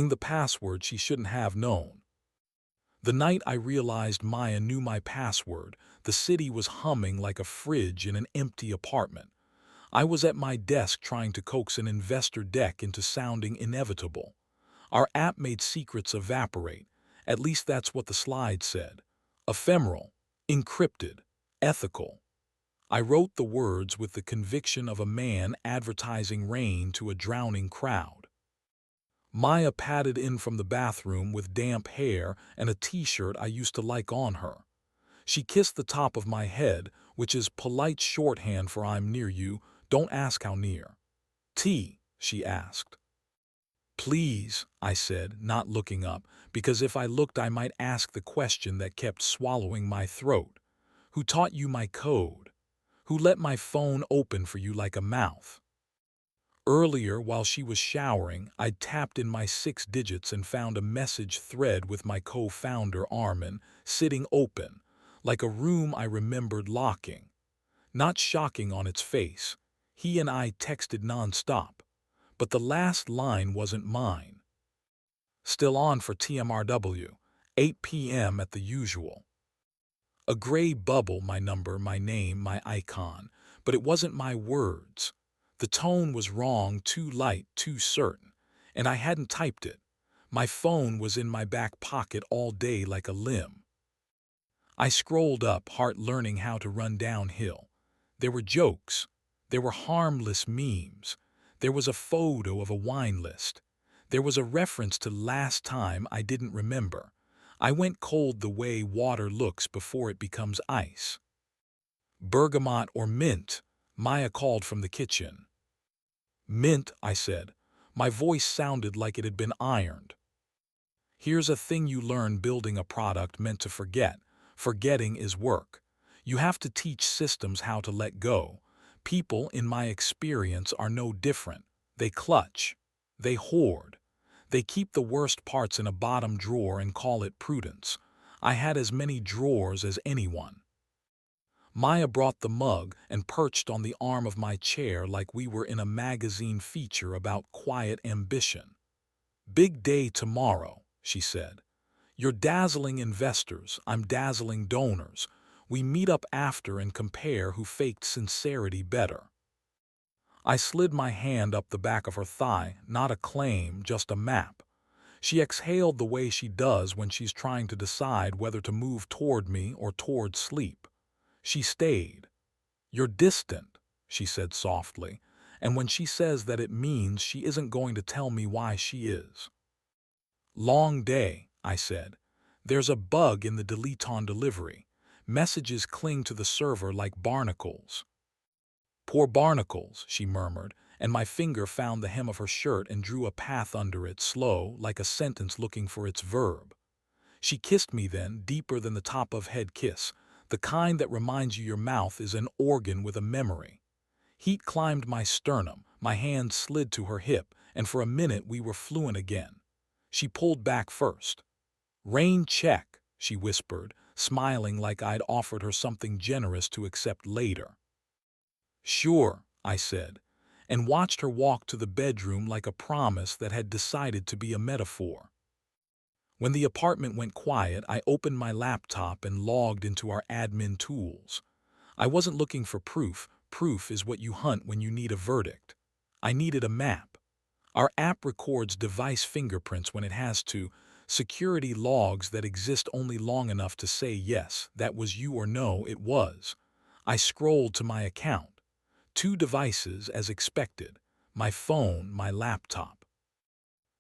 the password she shouldn't have known. The night I realized Maya knew my password, the city was humming like a fridge in an empty apartment. I was at my desk trying to coax an investor deck into sounding inevitable. Our app made secrets evaporate. At least that's what the slide said. Ephemeral, encrypted, ethical. I wrote the words with the conviction of a man advertising rain to a drowning crowd. Maya padded in from the bathroom with damp hair and a t-shirt I used to like on her. She kissed the top of my head, which is polite shorthand for I'm near you, don't ask how near. Tea, she asked. Please, I said, not looking up, because if I looked I might ask the question that kept swallowing my throat. Who taught you my code? Who let my phone open for you like a mouth? Earlier, while she was showering, I'd tapped in my 6 digits and found a message thread with my co-founder Armin sitting open, like a room I remembered locking. Not shocking on its face. He and I texted nonstop. But the last line wasn't mine. Still on for TMRW, 8 p.m. at the usual. A gray bubble, my number, my name, my icon, but it wasn't my words. The tone was wrong, too light, too certain, and I hadn't typed it. My phone was in my back pocket all day like a limb. I scrolled up, heart learning how to run downhill. There were jokes. There were harmless memes. There was a photo of a wine list. There was a reference to last time I didn't remember. I went cold the way water looks before it becomes ice. Bergamot or mint? Maya called from the kitchen. Mint, I said. My voice sounded like it had been ironed. Here's a thing you learn building a product meant to forget. Forgetting is work. You have to teach systems how to let go. People, in my experience, are no different. They clutch. They hoard. They keep the worst parts in a bottom drawer and call it prudence. I had as many drawers as anyone. Maya brought the mug and perched on the arm of my chair like we were in a magazine feature about quiet ambition. Big day tomorrow, she said. You're dazzling investors, I'm dazzling donors. We meet up after and compare who faked sincerity better. I slid my hand up the back of her thigh, not a claim, just a map. She exhaled the way she does when she's trying to decide whether to move toward me or toward sleep. She stayed. You're distant, she said softly, and when she says that it means she isn't going to tell me why she is. Long day, I said. There's a bug in the delete on delivery. Messages cling to the server like barnacles. Poor barnacles, she murmured, and my finger found the hem of her shirt and drew a path under it, slow, like a sentence looking for its verb. She kissed me then, deeper than the top-of-head kiss, the kind that reminds you your mouth is an organ with a memory. Heat climbed my sternum, my hand slid to her hip, and for a minute we were fluent again. She pulled back first. Rain check, she whispered, smiling like I'd offered her something generous to accept later. Sure, I said, and watched her walk to the bedroom like a promise that had decided to be a metaphor. When the apartment went quiet, I opened my laptop and logged into our admin tools. I wasn't looking for proof. Proof is what you hunt when you need a verdict. I needed a map. Our app records device fingerprints when it has to, security logs that exist only long enough to say yes, that was you, or no, it was. I scrolled to my account. 2 devices as expected, my phone, my laptop.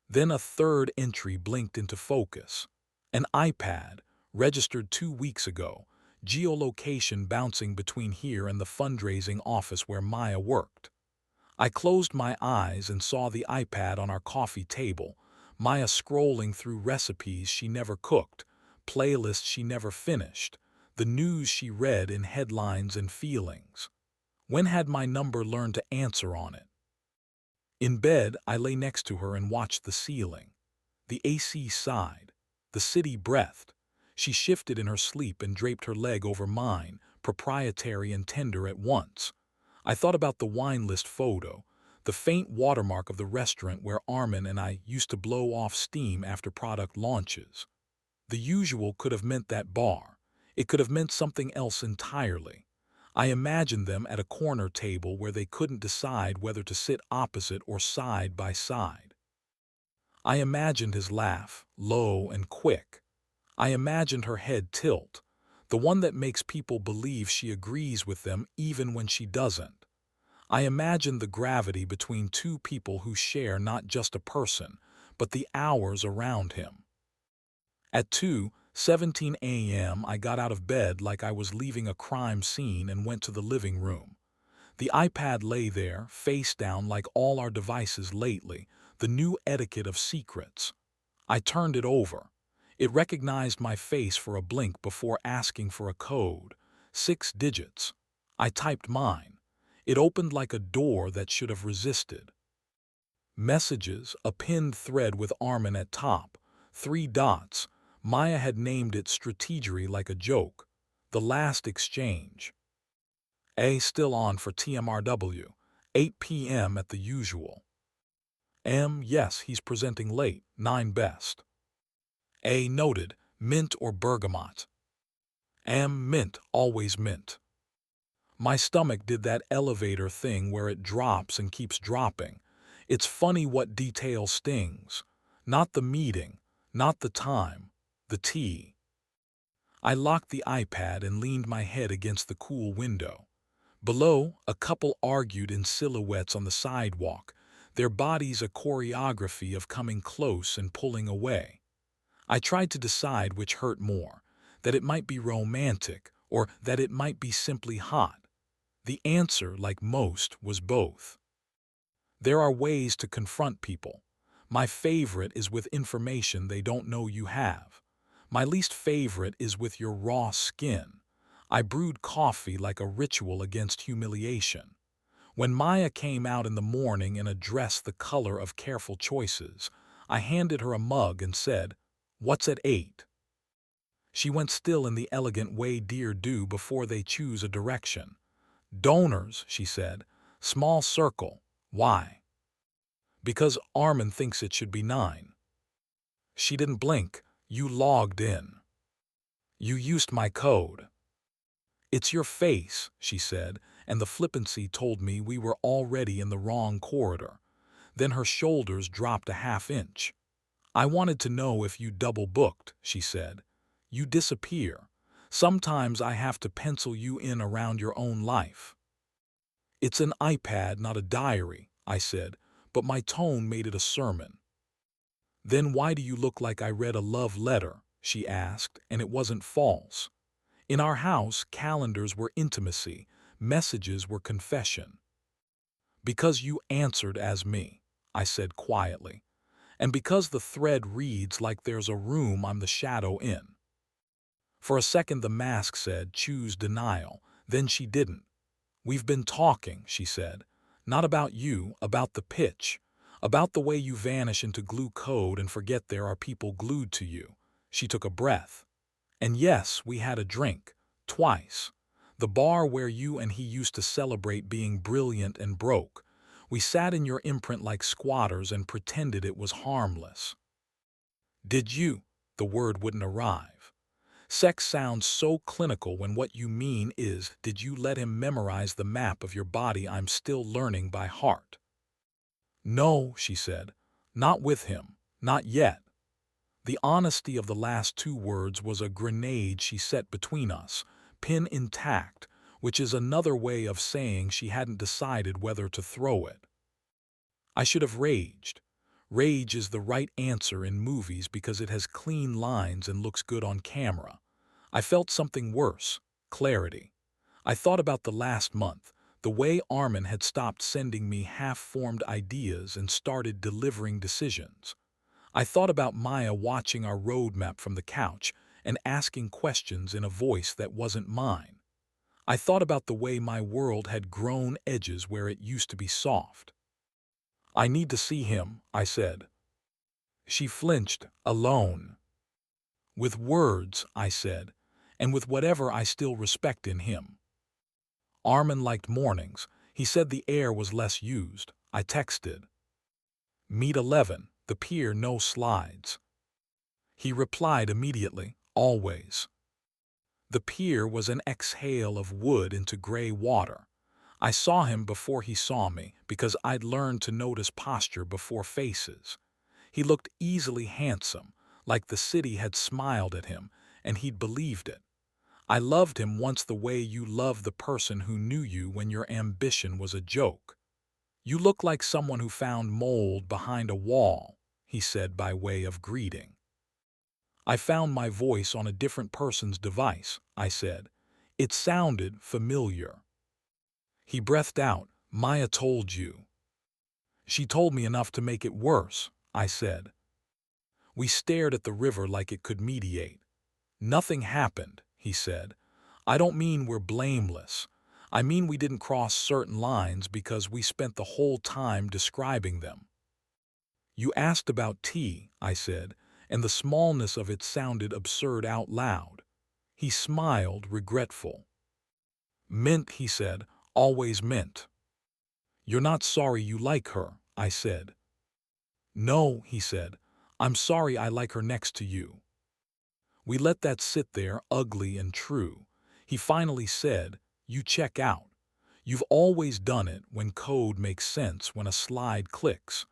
Then a third entry blinked into focus. An iPad, registered 2 weeks ago, geolocation bouncing between here and the fundraising office where Maya worked. I closed my eyes and saw the iPad on our coffee table, Maya scrolling through recipes she never cooked, playlists she never finished, the news she read in headlines and feelings. When had my number learned to answer on it? In bed, I lay next to her and watched the ceiling. The AC sighed. The city breathed. She shifted in her sleep and draped her leg over mine, proprietary and tender at once. I thought about the wine list photo, the faint watermark of the restaurant where Armin and I used to blow off steam after product launches. The usual could have meant that bar. It could have meant something else entirely. I imagined them at a corner table where they couldn't decide whether to sit opposite or side by side. I imagined his laugh, low and quick. I imagined her head tilt, the one that makes people believe she agrees with them even when she doesn't. I imagined the gravity between two people who share not just a person, but the hours around him. At 2:17 a.m. I got out of bed like I was leaving a crime scene and went to the living room. The iPad lay there, face down like all our devices lately, the new etiquette of secrets. I turned it over. It recognized my face for a blink before asking for a code. 6 digits. I typed mine. It opened like a door that should have resisted. Messages, a pinned thread with Armin at top. 3 dots. Maya had named it strategery like a joke. The last exchange. A still on for TMRW. 8 p.m. at the usual. M, yes, he's presenting late. 9 best. A noted, mint or bergamot. M, mint, always mint. My stomach did that elevator thing where it drops and keeps dropping. It's funny what detail stings. Not the meeting, not the time, the tea. I locked the iPad and leaned my head against the cool window. Below, a couple argued in silhouettes on the sidewalk, their bodies a choreography of coming close and pulling away. I tried to decide which hurt more, that it might be romantic or that it might be simply hot. The answer, like most, was both. There are ways to confront people. My favorite is with information they don't know you have. My least favorite is with your raw skin. I brewed coffee like a ritual against humiliation. When Maya came out in the morning in a dress the color of careful choices, I handed her a mug and said, "What's at 8?" She went still in the elegant way deer do before they choose a direction. "Donors," she said. "Small circle. Why?" "Because Armin thinks it should be 9. She didn't blink. "You logged in. You used my code." "It's your face," she said, and the flippancy told me we were already in the wrong corridor. Then her shoulders dropped a half-inch. "I wanted to know if you double-booked," she said. "You disappear. Sometimes I have to pencil you in around your own life." "It's an iPad, not a diary," I said, but my tone made it a sermon. "Then why do you look like I read a love letter?" she asked, and it wasn't false. In our house, calendars were intimacy, messages were confession. "Because you answered as me," I said quietly. "And because the thread reads like there's a room I'm the shadow in." For a second the mask said, "Choose denial." Then she didn't. "We've been talking," she said. "Not about you, about the pitch. About the way you vanish into glue code and forget there are people glued to you." She took a breath. "And yes, we had a drink. Twice. The bar where you and he used to celebrate being brilliant and broke. We sat in your imprint like squatters and pretended it was harmless." "Did you?" The word wouldn't arrive. Sex sounds so clinical when what you mean is, did you let him memorize the map of your body I'm still learning by heart? "No," she said. "Not with him. Not yet." The honesty of the last 2 words was a grenade she set between us, pin intact, which is another way of saying she hadn't decided whether to throw it. I should have raged. Rage is the right answer in movies because it has clean lines and looks good on camera. I felt something worse, clarity. I thought about the last month, the way Armin had stopped sending me half-formed ideas and started delivering decisions. I thought about Maya watching our roadmap from the couch and asking questions in a voice that wasn't mine. I thought about the way my world had grown edges where it used to be soft. "I need to see him," I said. She flinched. "Alone." "With words," I said, "and with whatever I still respect in him." Armin liked mornings. He said the air was less used. I texted. Meet 11, the pier, no slides. He replied immediately, always. The pier was an exhale of wood into gray water. I saw him before he saw me because I'd learned to notice posture before faces. He looked easily handsome, like the city had smiled at him, and he'd believed it. I loved him once the way you love the person who knew you when your ambition was a joke. You look like someone who found mold behind a wall, he said by way of greeting. I found my voice on a different person's device, I said. It sounded familiar. He breathed out, Maya told you. She told me enough to make it worse, I said. We stared at the river like it could mediate. Nothing happened, he said. I don't mean we're blameless. I mean we didn't cross certain lines because we spent the whole time describing them. You asked about tea, I said, and the smallness of it sounded absurd out loud. He smiled, regretful. Mint, he said, always mint. You're not sorry you like her, I said. No, he said, I'm sorry I like her next to you. We let that sit there, ugly and true. He finally said, you check out. You've always done it when code makes sense, when a slide clicks.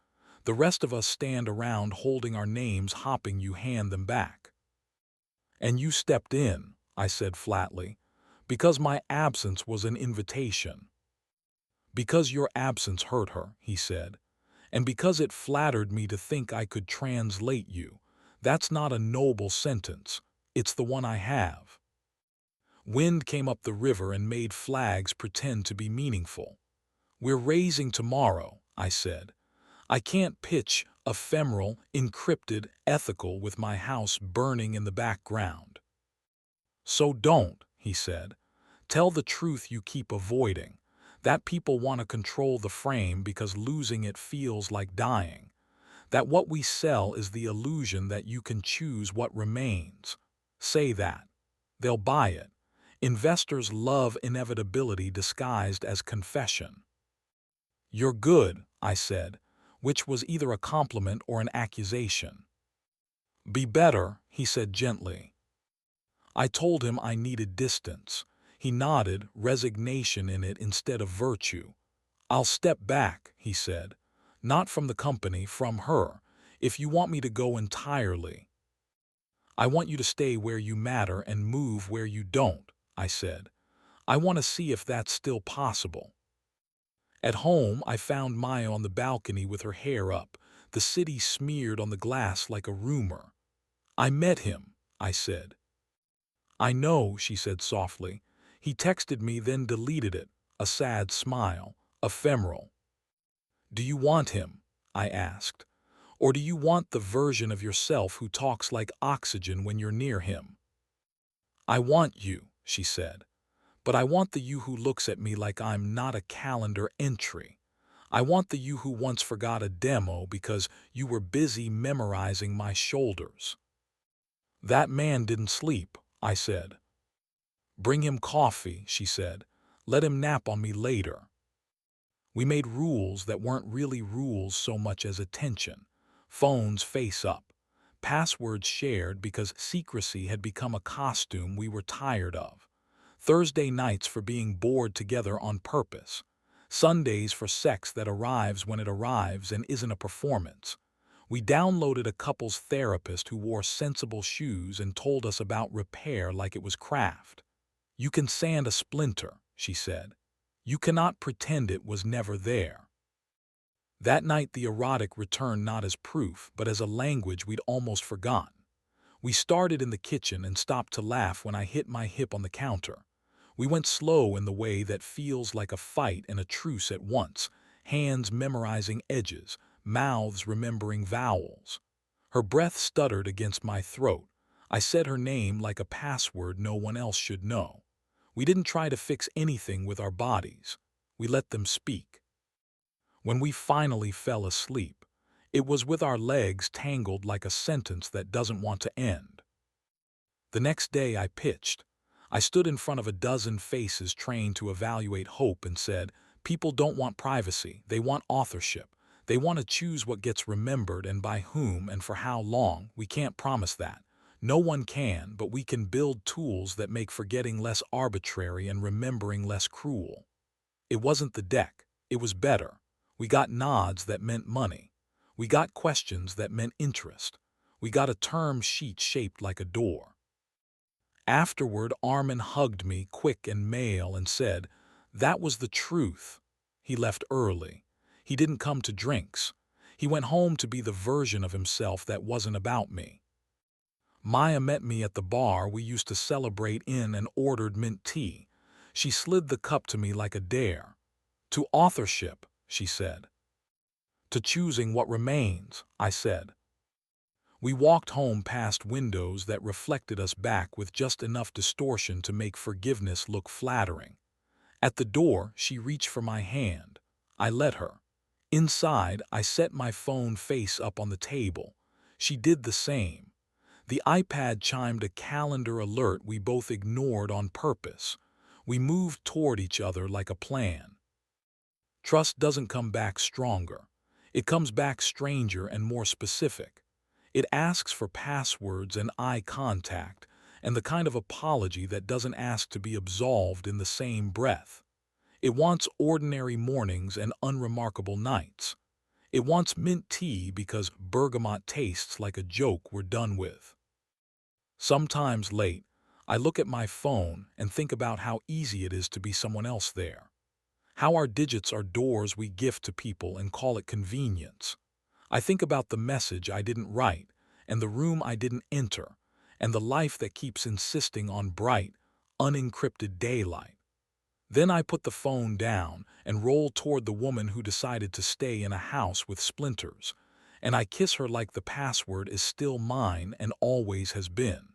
The rest of us stand around holding our names, hopping you hand them back. And you stepped in, I said flatly, because my absence was an invitation. Because your absence hurt her, he said, and because it flattered me to think I could translate you. That's not a noble sentence. It's the one I have. Wind came up the river and made flags pretend to be meaningful. We're raising tomorrow, I said. I can't pitch ephemeral, encrypted, ethical with my house burning in the background. So don't, he said. Tell the truth you keep avoiding. That people want to control the frame because losing it feels like dying. That what we sell is the illusion that you can choose what remains. Say that. They'll buy it. Investors love inevitability disguised as confession. You're good, I said, which was either a compliment or an accusation. Be better, he said gently. I told him I needed distance. He nodded, resignation in it instead of virtue. I'll step back, he said. Not from the company, from her, if you want me to go entirely. I want you to stay where you matter and move where you don't, I said. I want to see if that's still possible. At home, I found Maya on the balcony with her hair up, the city smeared on the glass like a rumor. I met him, I said. I know, she said softly. He texted me, then deleted it, a sad smile, ephemeral. Do you want him? I asked. Or do you want the version of yourself who talks like oxygen when you're near him? I want you, she said. But I want the you who looks at me like I'm not a calendar entry. I want the you who once forgot a demo because you were busy memorizing my shoulders. That man didn't sleep, I said. Bring him coffee, she said. Let him nap on me later. We made rules that weren't really rules so much as attention. Phones face up. Passwords shared because secrecy had become a costume we were tired of. Thursday nights for being bored together on purpose. Sundays for sex that arrives when it arrives and isn't a performance. We downloaded a couple's therapist who wore sensible shoes and told us about repair like it was craft. You can sand a splinter, she said. You cannot pretend it was never there. That night the erotic returned not as proof, but as a language we'd almost forgotten. We started in the kitchen and stopped to laugh when I hit my hip on the counter. We went slow in the way that feels like a fight and a truce at once, hands memorizing edges, mouths remembering vowels. Her breath stuttered against my throat. I said her name like a password no one else should know. We didn't try to fix anything with our bodies. We let them speak. When we finally fell asleep, it was with our legs tangled like a sentence that doesn't want to end. The next day I pitched. I stood in front of a dozen faces trained to evaluate hope and said, People don't want privacy, they want authorship. They want to choose what gets remembered and by whom and for how long. We can't promise that. No one can, but we can build tools that make forgetting less arbitrary and remembering less cruel. It wasn't the deck, it was better. We got nods that meant money. We got questions that meant interest. We got a term sheet shaped like a door. Afterward, Armin hugged me, quick and male, and said, "That was the truth." He left early. He didn't come to drinks. He went home to be the version of himself that wasn't about me. Maya met me at the bar we used to celebrate in and ordered mint tea. She slid the cup to me like a dare. "To authorship," she said. "To choosing what remains," I said. We walked home past windows that reflected us back with just enough distortion to make forgiveness look flattering. At the door, she reached for my hand. I let her. Inside, I set my phone face up on the table. She did the same. The iPad chimed a calendar alert we both ignored on purpose. We moved toward each other like a plan. Trust doesn't come back stronger. It comes back stranger and more specific. It asks for passwords and eye contact, and the kind of apology that doesn't ask to be absolved in the same breath. It wants ordinary mornings and unremarkable nights. It wants mint tea because bergamot tastes like a joke we're done with. Sometimes late, I look at my phone and think about how easy it is to be someone else there. How our digits are doors we gift to people and call it convenience. I think about the message I didn't write, and the room I didn't enter, and the life that keeps insisting on bright, unencrypted daylight. Then I put the phone down and roll toward the woman who decided to stay in a house with splinters, and I kiss her like the password is still mine and always has been.